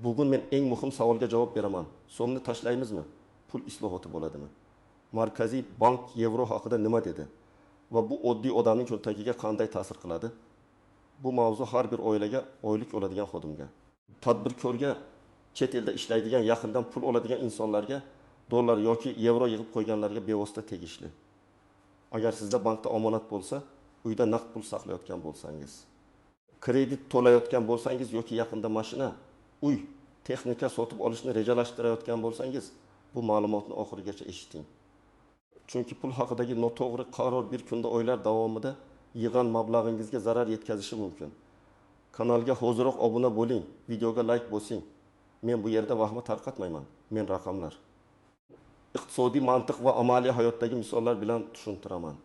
Bugun men eng muhim savolga javob beraman. So'mni tashlaymizmi? Pul islohoti bo'ladimi? Markaziy bank yevro haqida nima dedi? Va bu oddiy odamning cho'ntagiga qanday ta'sir qiladi? Bu mavzu har bir oilaga oylik oladigan xodimga, tadbirkorga, chet elda ishlaydigan, yaqindan pul oladigan insonlarga, dollar yoki yevro yig'ib qo'yganlarga bevosita tegishli. Agar sizda bankda omonat bo'lsa, uyda naqd pul saqlayotgan bo'lsangiz, kredit to'layotgan bo'lsangiz yoki yaqinda mashina, uy, texnika sotib olishni rejalashtirayotgan bo'lsangiz, bu ma'lumotni oxirigacha eshiting. Chunki pul haqidagi noto'g'ri qaror bir kunda oylar davomida yig'an mablag'ingizga zarar yetkazishi mumkin. Kanalga hoziroq obuna bo'ling, videoga like bosing. Men bu yerda vahma tarqatmayman. Men raqamlar, iqtisodiy mantiq va amaliy hayotdagi misollar bilan tushuntiraman.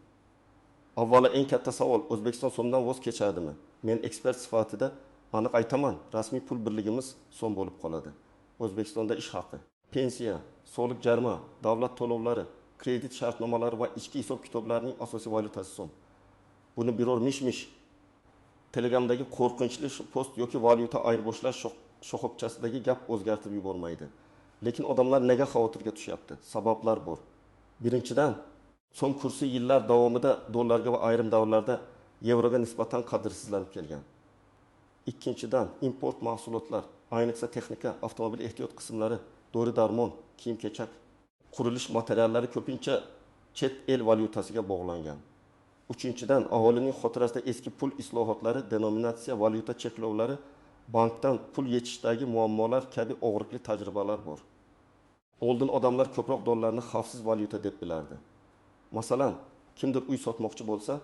Avvalo eng katta savol, O'zbekiston so'mdan voz kechadimi? Men ekspert sifatida aniq aytaman, rasmiy pul birligimiz so'm bo'lib qoladi. O'zbekistonda ish haqi, pensiya, soliq jarima, davlat to'lovlari, kredit shartnomalari va ichki hisob kitoblarining asosiy valyutasi so'm. Buni biror mish-mish Telegramdagi qo'rqinchli post yoki valyuta ayirboshlash shoxobchasidagi gap o'zgartirib yubormaydi. Lekin odamlar nega xavotirga tushyapti? Sabablar bor. Birinchidan, so'm kursi yillar davomida dollarga va ayrim davrlarda yevroga nisbatan qadrsizlanib kelgan. Ikkinchidan, import mahsulotlar, ayniqsa texnika, avtomobil ehtiyot qismlari, dori-darmon, kiyim-kechak, qurilish materiallari ko'pincha chet el valyutasiga bog'langan. Uchinchidan, aholining xotirasida eski pul islohotlari, denominatsiya valyuta cheklovlari, bankdan pul yechishdagi muammolar kabi og'riqli tajribalar bor. Oldin odamlar ko'proq dollarni xavfsiz valyuta deb bilardi. Masalan, kimdir uy sotmoqchi bo'lsa,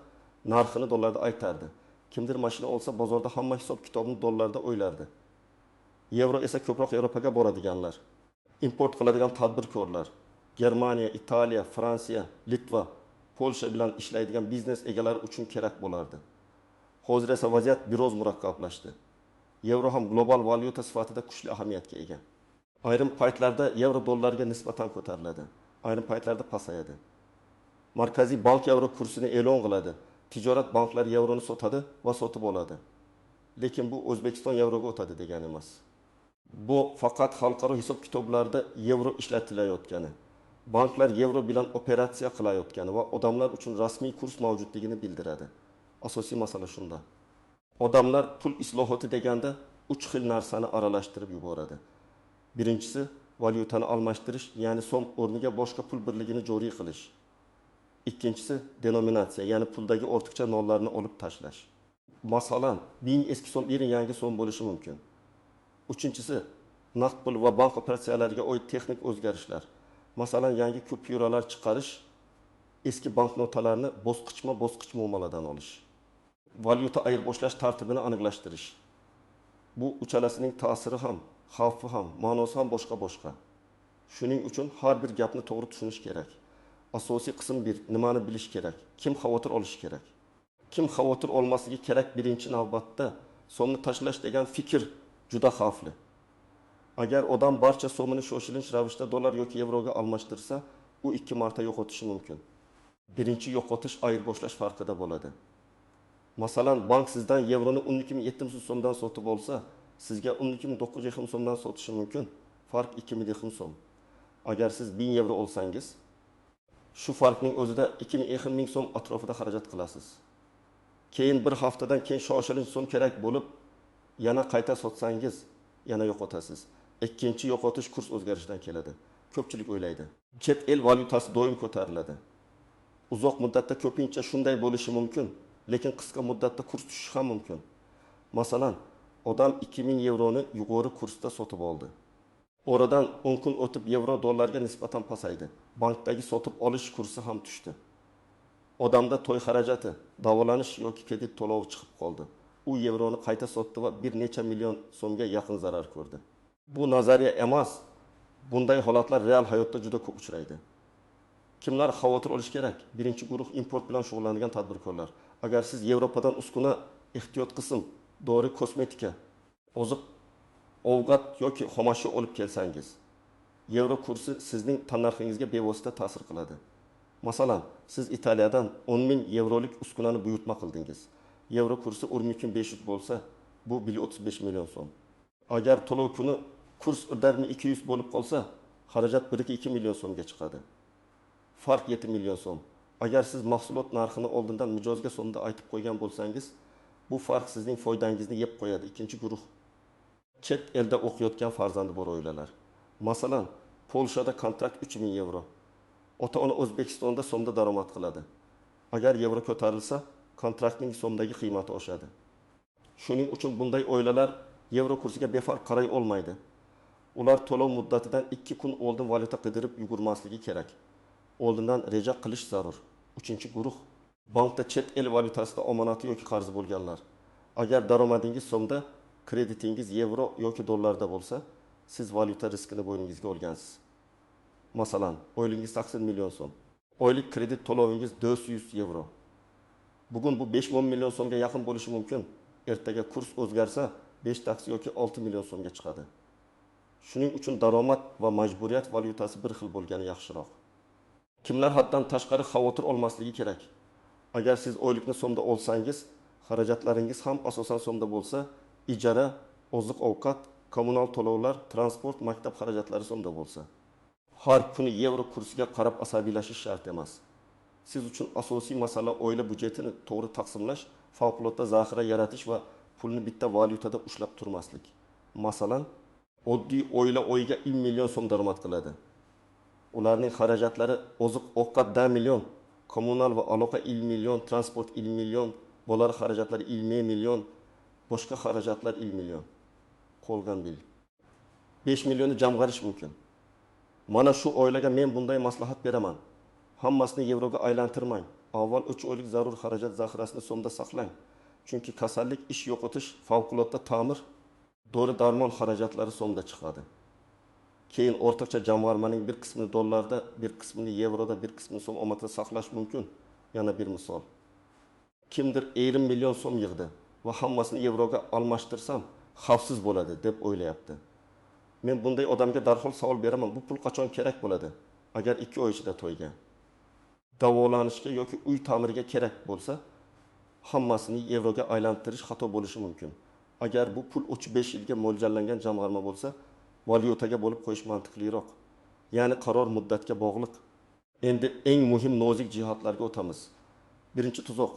narxini dollarda aytardi. Kimdir mashina olsa, bozorda hamma hisob kitobni dollarda o'ylardi. Yevro esa ko'proq Yevropaga boradiganlar, import qiladigan tadbirkorlar, Germaniya, Italiya, Fransiya, Litva, Polsha bilan ishlaydigan biznes egalari uchun kerak bo'lardi. Hozir esa vaziyat biroz murakkablashdi. Yevro ham global valyuta sifatida kuchli ahamiyatga ega. Ayrim paytlarda yevro dollarga nisbatan ko'tariladi, ayrim paytlarda pasayadi. Markaziy bank yevro kursini e'lon qiladi. Tijorat banklari yevroni sotadi va sotib oladi. Lekin bu O'zbekiston yevroga o'tadi degani emas. Bu faqat xalqaro hisob kitoblarda yevro ishlatilayotgani, banklar yevro bilan operatsiya qilayotgani va odamlar uchun rasmiy kurs mavjudligini bildiradi. Asosiy masala shunda. Odamlar pul islohoti deganda 3 xil narsani aralashtirib yuboradi. Birinchisi, valyutani almashtirish, ya'ni so'm o'rniga boshqa pul birligini joriy qilish. Ikkinchisi, denominatsiya, ya'ni puldagi ortiqcha nollarni olib tashlash. Masalan, 1000 eski so'm 1 yangi so'm bo'lishi mumkin. Uchinchisi, naqd pul va bank operatsiyalariga oid texnik o'zgarishlar. Masalan, yangi kupyuralar chiqarish, eski banknotalarni bosqichma-bosqich muomaladan olish. Valyuta ayirboshlash tartibini aniqlashtirish. Bu uchalasining ta'siri ham, xavfi ham, ma'nosi ham boshqa-boshqa. Shuning uchun har bir gapni to'g'ri tushunish kerak. Asosiy qism 1, nimani bilish kerak? Kim xavotir olishi kerak? Kim xavotir olmasligi kerak? Birinchi navbatda so'mni tashlash degan fikr juda xavfli. Agar odam barcha so'mini shoshilinch ravishda dollar yoki yevroga almashtirsa, u 2 marta yo'qotishi mumkin. Birinchi yo'qotish ayirboshlash farqida bo'ladi. Masalan, bank sizdan yevroni 12.700 so'mdan sotib olsa, sizga 12.900 so'mdan sotishi mumkin. Farq 2.000 so'm. Agar siz 1000 yevro olsangiz, shu farqning o'zida 2.000 so'm atrofida xarajat qilasiz. Keyin bir haftadan keyin shoshilinch so'm kerak bo'lib, yana qayta sotsangiz, yana yo'qotasiz. Ikkinchi yo'qotish kurs o'zgarishidan keladi. Ko'pchilik o'ylaydi, chet el valyutasi doim ko'tariladi. Uzoq muddatda ko'pincha shunday bo'lishi mumkin, lekin qisqa muddatda kurs tushishi ham mumkin. Masalan, odam 2000 yevroni yuqori kursda sotib oldi. Oradan 10 kun o'tib yevro dollarga nisbatan pasaydi. Bankdagi sotib olish kursi ham tushdi. Odamda to'y xarajati, davolanish yoki kredit to'lovi chiqib qoldi. U yevroni qayta sotdi va bir necha million so'mga yaqin zarar ko'rdi. Bu nazariya emas. Bunday holatlar real hayotda juda ko'p uchraydi. Kimlar xavotir olish kerak? Birinchi guruh import bilan shug'ullanadigan tadbirkorlar. Agar siz Yevropadan uskuna, ehtiyot qism, dori, kosmetika, oziq, ovqat yoki xomashyo olib kelsangiz, yevro kursi sizning tannarxingizga bevosita ta'sir qiladi. Masalan, siz Italiyadan 10.000 yevrolik uskunani buyurtma qildingiz. Yevro kursi 10.500 bo'lsa, bu 135 million so'm. Agar to'lov kuni kurs 1.200 bo'lib qolsa, xarajat 1-2 million so'mga chiqadi. Farq 7 million so'm. Agar siz mahsulot narxini oldindan mijozga so'mda aytib qo'ygan bo'lsangiz, bu farq sizning foydangizni yeb qo'yadi. Ikkinchi guruh. Chet elda o'qiyotgan farzandi bor oilalar. Masalan, Polshada kontrakt 3000 yevro. Ota-ona O'zbekistonda so'mda daromad qiladi. Agar yevro ko'tarilsa, kontraktning so'mdagi qiymati oshadi. Shuning uchun bunday oilalar yevro kursiga befarq qaray olmaydi. Ular to'lov muddatidan 2 kun oldin valyuta qidirib yugurmasligi kerak. Oldindan reja qilish zarur. 3-guruh. Bankda chet el valyutasida omonati yoki qarzi bo'lganlar. Agar daromadingiz so'mda, kreditingiz yevro yoki dollarda bo'lsa, siz valyuta riskini bo'yningizga olgansiz. Masalan, oylingiz 80 million so'm. Oylik kredit to'lovingiz 400 yevro. Bugun bu 5-10 million so'mga yaqin bo'lishi mumkin. Ertaga kurs o'zgarsa, 5 taksi yoki 6 million so'mga chiqadi. Shuning uchun daromad va majburiyat valyutasi bir xil bo'lgani yaxshiroq. Kimlar haddan tashqari xavotir olmasligi kerak. Agar siz oylikni so'mda olsangiz, xarajatlaringiz ham asosan so'mda bo'lsa, ijara, oziq-ovqat, kommunal to'lovlar, transport, maktab xarajatlari so'mda bo'lsa, har kuni yevro kursiga qarab asabiylashish shart emas. Siz uchun asosiy masala oila budjetini to'g'ri taqsimlash, favqulodda zaxira yaratish va pulni bitta valyutada ushlab turmaslik. Masalan, oddiy oila oyiga 1 million so'm daromad qiladi. Ularning xarajatlari oziq-ovqat 1 million, kommunal va aloqa 1 million, transport 1 million, bolar xarajatlari 1 million, boshqa xarajatlar 1 million. Qolgan 5 millionni jamg'arish mumkin. Mana shu oilaga men bunday maslahat beraman. Hammasini yevroga aylantirmang. Avval 3 oylik zarur xarajat zaxirasini so'mda saqlang. Chunki kasallik, ish yo'qotish, favqulodda ta'mir, dori-darmon xarajatlari so'mda chiqadi. Keyin o'rtacha jamg'armaning bir qismini dollarda, bir qismini yevroda, bir qismini so'm omadida saqlash mumkin. Yana bir misol. Kimdir 50 million so'm yig'di va hammasini yevroga almashtirsam xavfsiz bo'ladi deb o'ylayapti. Men bunday odamga darhol savol beraman. Bu pul qachon kerak bo'ladi? Agar 2 oy ichida to'ygan, davolanishga yoki uy ta'miriga kerak bo'lsa, hammasini yevroga aylantirish xato bo'lishi mumkin. Agar bu pul 35 yilga mo'ljallangan jamg'arma bo'lsa, valyutaga bo'lib qo'yish mantiqliroq. Ya'ni qaror muddatga bog'liq. Endi eng muhim nozik jihatlarga o'tamiz. Birinchi tuzoq.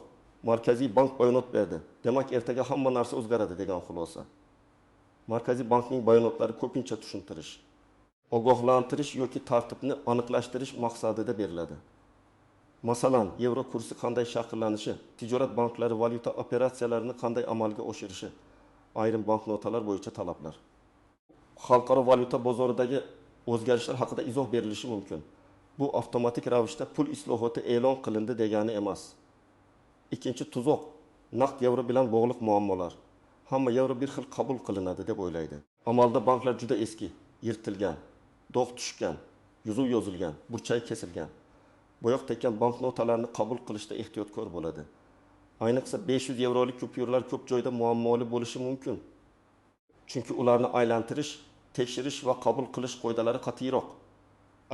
Markaziy bank bayonot berdi. Demak, ertaga hamma narsa o'zgaradi degan xulosa. Markaziy bankning bayonotlari ko'pincha tushuntirish, ogohlantirish yoki tartibni aniqlashtirish maqsadida beriladi. Masalan, yevro kursi qanday shakllanishi, tijorat banklari valyuta operatsiyalarini qanday amalga oshirishi, ayrim banknotalar bo'yicha talablar. Xalqaro valyuta bozoridagi o'zgarishlar haqida izoh berilishi mumkin. Bu avtomatik ravishda pul islohoti e'lon qilindi degani emas. Ikkinchi tuzoq, naqd yevro bilan bog'liq muammolar. Hamma yevro bir xil qabul qilinadi deb o'ylaydi. Amalda banklar juda eski, yirtilgan, dog' tushgan, yuzuv yozilgan, burchagi kesilgan. Bo'yoq tekkan banknotalarni qabul qilishda ehtiyotkor bo'ladi. Ayniqsa 500 yevrolik kupyuralar ko'p joyda muammoli bo'lishi mumkin. Chunki ularni aylantirish, tekshirish va qabul qilish qoidalari qat'iyroq.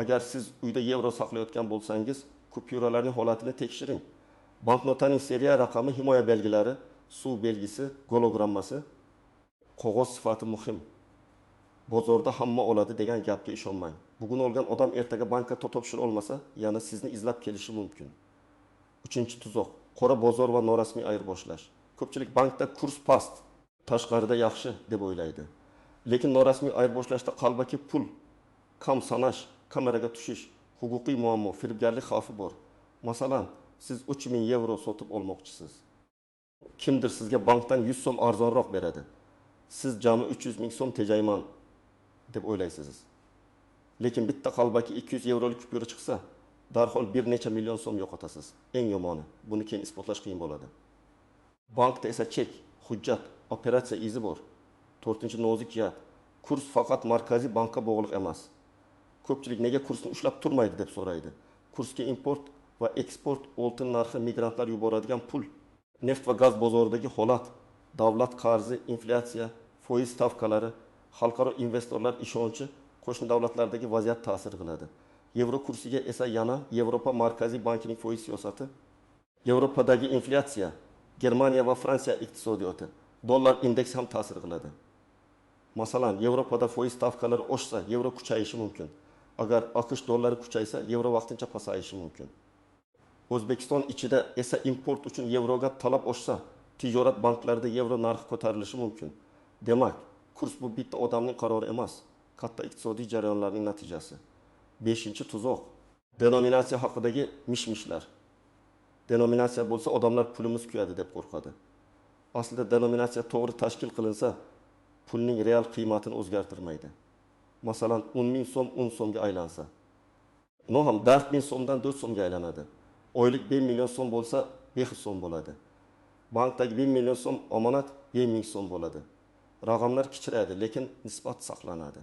Agar siz uyda yevro saqlayotgan bo'lsangiz, kupyuralarning holatini tekshiring. Banknotaning seriya raqami, himoya belgilari, suv belgisi, gologrammasi, qog'oz sifati muhim. Bozorda hamma oladi degan gapga ishonmang. Bugun olgan odam ertaga bankka topshira olmasa, yana sizni izlab kelishi mumkin. Uchinchi tuzoq, qora bozor va norasmiy ayirboshlash. Ko'pchilik bankda kurs past, tashqarida yaxshi deb o'ylaydi. Lekin norasmiy ayirboshlashda qalbaki pul, kam sanash, kameraga tushish, huquqiy muammo, firibgarlik xavfi bor. Masalan, siz 3000 yevro sotib olmoqchisiz. Kimdir sizga bankdan 100 so'm arzonroq beradi. Siz jami 300 ming so'm tejayman deb o'ylaysiz. Lekin bitta qalbaki 200 yevrolik kupyura chiqsa, darhol bir necha million so'm yo'qotasiz. Eng yomoni, buni keyin isbotlash qiyin bo'ladi. Bankda esa chek, hujjat, operatsiya izi bor. 4-nozik jihat, kurs faqat markaziy bankka bog'liq emas. Ko'pchilik nega kursni ushlab turmaydi deb so'raydi. Kursga import va eksport, oltin narxi, migrantlar yuboradigan pul, neft va gaz bozoridagi holat, davlat qarzi, inflyatsiya, foiz stavkalari, xalqaro investorlar ishonchi, qo'shni davlatlardagi vaziyat ta'sir qiladi. Yevro kursiga esa yana Yevropa Markaziy bankining foiz siyosati, Yevropadagi inflyatsiya, Germaniya va Fransiya iqtisodiyoti, dollar indeksi ham ta'sir qiladi. Masalan, Yevropada foiz stavkalari oshsa, yevro kuchayishi mumkin. Agar AQSh dollari kuchaysa, yevro vaqtincha pasayishi mumkin. O'zbekiston ichida esa import uchun yevroga talab oshsa, tijorat banklarida yevro narxi ko'tarilishi mumkin. Demak, kurs bu bitta odamning qarori emas, katta iqtisodiy jarayonlarning natijasi. 5-tuzoq. Denominatsiya haqidagi mish-mishlar. Denominatsiya bo'lsa, odamlar pulimiz kuyadi deb qo'rqadi. Aslida denominatsiya to'g'ri tashkil qilinsa, pulning real qiymatini o'zgartirmaydi. Masalan, 10.000 so'm 10 so'mga aylansa, noham 4.000 so'mdan 4 so'mga aylanadi. Oylik 1 million so'm bo'lsa, 5 so'm bo'ladi. Bankdagi 1 million so'm omonat 1 ming so'm bo'ladi. Raqamlar kichiradi, lekin nisbat saqlanadi.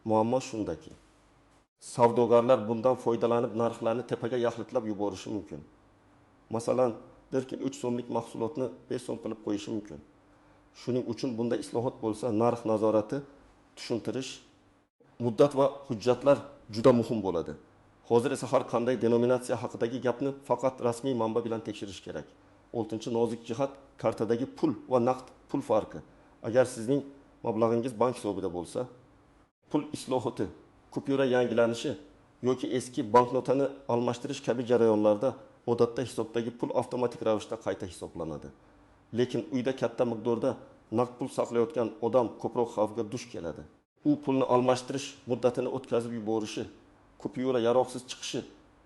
Muammo shundaki, savdogarlar bundan foydalanib narxlarni tepaga yaxlitlab yuborishi mumkin. Masalan, derkin 3 so'mlik mahsulotni 5 so'm qilib qo'yishi mumkin. Shuning uchun bunda islohot bo'lsa, narx nazorati, tushuntirish, muddat va hujjatlar juda muhim bo'ladi. Hozir esa har qanday denominatsiya haqidagi gapni faqat rasmiy manba bilan tekshirish kerak. 6-nozik jihat kartadagi pul va naqd pul farqi. Agar sizning mablag'ingiz bank hisobida bo'lsa, pul islohoti, kupyura yangilanishi yoki eski banknotani almashtirish kabi jarayonlarda odatda hisobdagi pul avtomatik ravishda qayta hisoblanadi. Lekin uyda katta miqdorda naqd pul saqlayotgan odam ko'proq xavfga duch keladi. U pulni almashtirish muddatini o'tkazib yuborishi, kupyura yaroqsiz chiqishi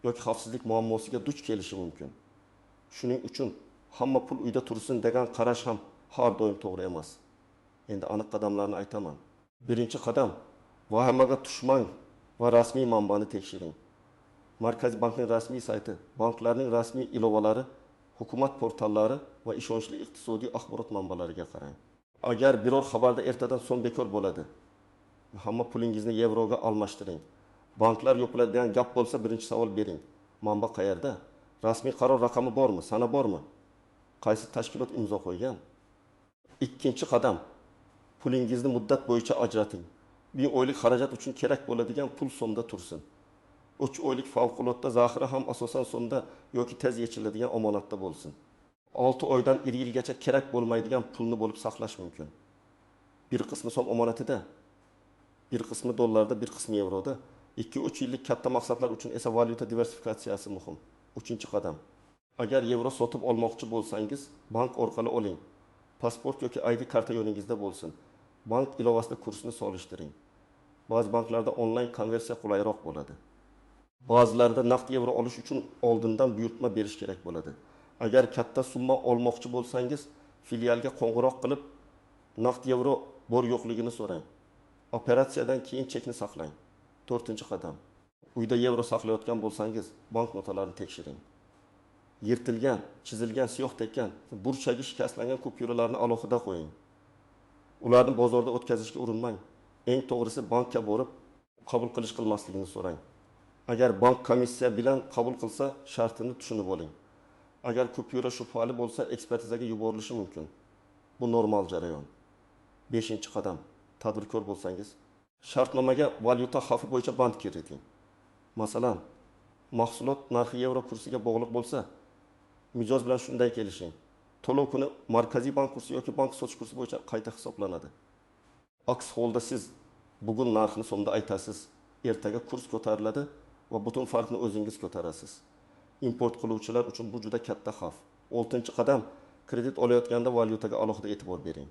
yoki xavfsizlik muammosiga duch kelishi mumkin. Shuning uchun hamma pul uyda tursin degan qarash ham har doim to'g'ri emas. Endi aniq qadamlarni aytaman. Birinchi qadam, vahimaga tushmang va rasmiy manbani tekshiring. Markaziy bankning rasmiy sayti, banklarning rasmiy ilovalari, hukumat portallari va ishonchli iqtisodiy axborot manbalariga qarang. Agar biror xabarda ertadan so'm bekor bo'ladi, hamma pulingizni yevroga almashtiring. Banklar yo'qoladigan gap bo'lsa, birinchi savol bering. Manba qayerda? Rasmiy qaror raqami bormi? Sana bormi? Qaysi tashkilot imzo qo'ygan? Ikkinchi qadam, pulingizni muddat bo'yicha ajrating. 1 oylik xarajat uchun kerak bo'ladigan pul so'mda tursin. 3 oylik favqulodda zaxira ham asosan so'mda yoki tez yechiladigan omonatda bo'lsin. 6 oydan 1 yilgacha kerak bo'lmaydigan pulni bo'lib saqlash mumkin. Bir qismi so'm omonatida, bir qismi dollarda, bir qismi yevroda, 2-3 yillik katta maqsadlar uchun esa valyuta diversifikatsiyasi muhim. 3-qadam. Agar yevro sotib olmoqchi bo'lsangiz, bank orqali oling. Pasport yoki ID karta yoningizda bo'lsin. Bank ilovasida kursni solishtiring. Ba'zi banklarda onlayn konversiya qulayroq bo'ladi. Ba'zilarida naqd yevro olish uchun oldindan buyurtma berish kerak bo'ladi. Agar katta summa olmoqchi bo'lsangiz, filialga qo'ng'iroq qilib, naqd yevro bor yo'qligini so'rang. Operatsiyadan keyin chekni saqlang. 4-qadam. Uyda yevro saqlayotgan bo'lsangiz, bank notalarini tekshiring. Yirtilgan, chizilgan, siyoh tekkan, burchagi shikastlangan kupyuralarni alohida qo'ying. Ularni bozorda o'tkazishga urinmang. Eng to'g'risi bankka borib, qabul qilmasligini so'rang. Agar bank komissiya bilan qabul qilsa, shartini tushunib oling. Agar kupyura shubhali bo'lsa, ekspertizaga yuborilishi mumkin. Bu normal jarayon. 5-qadam. Tadbirkor bo'lsangiz, shartnomaga valyuta xavfi bo'yicha band kiriting. Masalan, mahsulot narxi yevro kursiga bog'liq bo'lsa, mijoz bilan shunday kelishing. To'lov kuni markaziy bank kursi yoki bank sotish kursi bo'yicha qayta hisoblanadi. Aks holda siz bugun narxni so'mda aytasiz, ertaga kurs ko'tariladi va butun farqni o'zingiz ko'tarasiz. Import qiluvchilar uchun bu juda katta xavf. 6-qadam, kredit olayotganda valyutaga alohida e'tibor bering.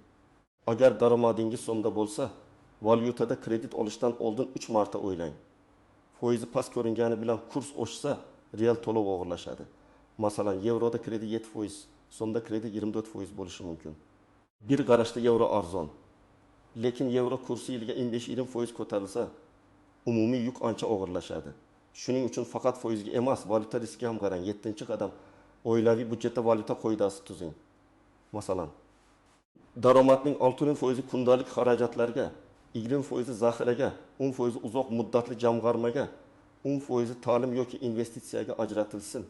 Agar daromadingiz so'mda bo'lsa, valyutada kredit olishdan oldin 3 marta o'ylang. Foizi past ko'ringani bilan kurs oshsa, real to'lov og'irlashadi. Masalan, yevroda kredit 7%, so'mda kredit 24% bo'lishi mumkin. Bir qarashda yevro arzon. Lekin yevro kursi yiliga 15-20% ko'tarilsa, umumiy yuk ancha og'irlashadi. Shuning uchun faqat foizga emas, valyuta riskiga ham qarang. 7-qadam, oilaviy budjetda valyuta qoidasi tuzing. Masalan, daromadning 6% kundalik xarajatlarga, 20% zaxiraga, 10% uzoq muddatli jamg'armaga, 10% ta'lim yoki investitsiyaga ajratilsin.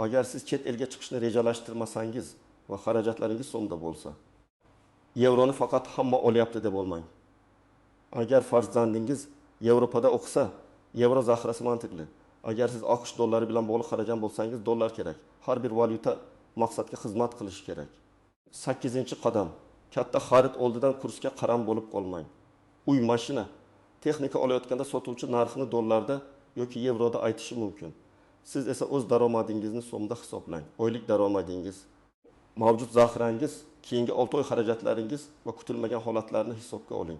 Agar siz chet elga chiqishni rejalashtirmasangiz va xarajatlaringiz so'mda bo'lsa, yevroni faqat hamma olyapti deb olmang. Agar farzandingiz Yevropada o'qisa, yevro zaxirasi mantiqli. Agar siz AQSh dollari bilan bog'liq xarajat bo'lsangiz, dollar kerak. Har bir valyuta maqsadga xizmat qilishi kerak. 8-qadam. Katta xarid oldidan kursga qaram bo'lib qolmang. Uy, mashina, texnika olayotganda sotuvchi narxini dollarda yoki yevroda aytishi mumkin. Siz esa o'z daromadingizni so'mda hisoblang. Oylik daromadingiz, mavjud zaxirangiz, keyingi 6 oy xarajatlaringiz va kutilmagan holatlarni hisobga oling.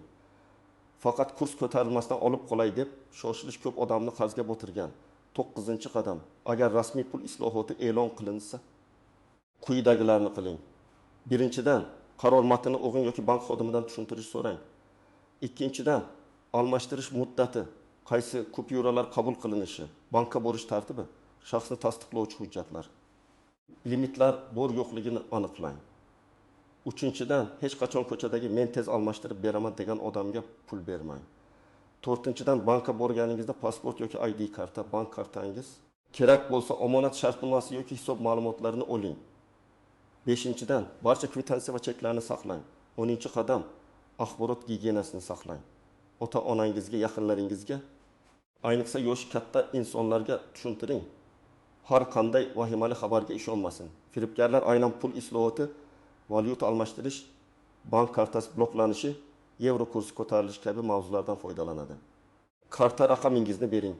Faqat kurs ko'tarilmasdan olib qolay deb shoshilish ko'p odamni qarzga botirgan. 9-qadam. Agar rasmiy pul islohoti e'lon qilinsa, quyidagilarni qiling. Birinchidan, qaror matnini o'qing yoki bank xodimidan tushuntirish so'rang. Ikkinchidan, almashtirish muddati, qaysi kupyuralar qabul qilinishi, bankka borish tartibi, shaxsni tasdiqlovchi hujjatlar. Limitlar bor yo'qligini aniqlang. Uchinchidan, hech qachon ko'chadagi men tez almashtirib beraman degan odamga pul bermang. To'rtinchidan, bankka borganingizda pasport yoki ID karta, bank kartangiz, kerak bo'lsa omonat shartnomasi yoki hisob ma'lumotlarini oling. Beshinchidan, barcha kvitansiya va cheklarni saqlang. 10-qadam, axborot gigiyenasini saqlang. Ota-onangizga, yaqinlaringizga, ayniqsa yoshi katta insonlarga tushuntiring. Har qanday vahimali xabarga ishonmasin. Firibgarlar aynan pul islohoti, valyuta almashtirish, bank kartasi bloklanishi, yevro kursi ko'tarilishi kabi mavzulardan foydalanadi. Karta raqamingizni bering.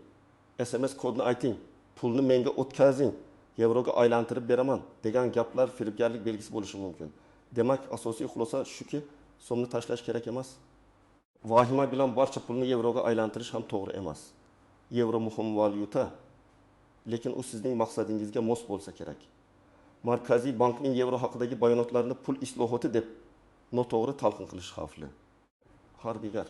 SMS kodni ayting. Pulni menga o'tkazing. Yevroga aylantirib beraman degan gaplar firibgarlik belgisi bo'lishi mumkin. Demak, asosiy xulosa shuki, so'mni tashlash kerak emas. Vahima bilan barcha pulni yevroga aylantirish ham to'g'ri emas. Yevro muhim valyuta, lekin u sizning maqsadingizga mos bo'lsa kerak. Markaziy bankning yevro haqidagi bayonotlarini pul islohoti deb noto'g'ri talqin qilish xavfli. Harbiygar